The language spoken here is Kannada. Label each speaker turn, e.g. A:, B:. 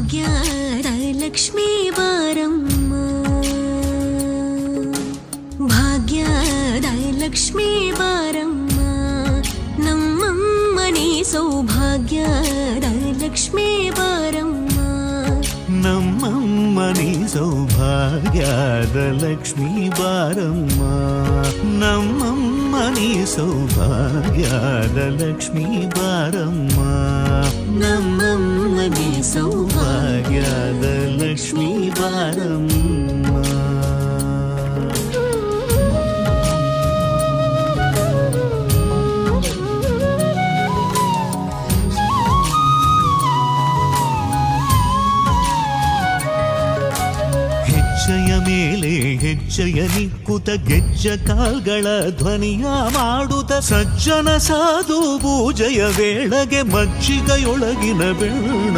A: ಭಾಗ್ಯದ ಲಕ್ಷ್ಮೀ ಬಾರಮ್ಮ, ಭಾಗ್ಯದ ಲಕ್ಷ್ಮೀ ಬಾರಮ್ಮ, ನಮ್ಮಮ್ಮನಿ ಸೌಭಾಗ್ಯದ ಲಕ್ಷ್ಮೀ ಬಾರಮ್ಮ,
B: ನಮ್ಮಮ್ಮನಿ ಸೌಭಾಗ್ಯದ ಲಕ್ಷ್ಮೀ ಬಾರಮ್ಮ, ನಮ್ಮಮ್ಮನಿ ಸೌಭಾಗ್ಯದ ಲಕ್ಷ್ಮೀ ಬಾರಮ್ಮ, ನಮ್ಮಮ್ಮನಿ ಸೌಭಾಗ್ಯದ ಲಕ್ಷ್ಮೀ ಬಾರಮ್ಮ. ಹೆಜ್ಜೆಯ ಮೇಲೆ ಹೆಜ್ಜೆಯ ನಿಕ್ಕುತ ಗೆಜ್ಜ ಕಾಲ್ಗಳ ಧ್ವನಿಯ ಮಾಡುತ್ತ ಸಜ್ಜನ ಸಾಧು ಪೂಜೆಯ ವೇಳೆಗೆ ಮಜ್ಜಿಗೆಯೊಳಗಿನ ಬೆಣ್ಣ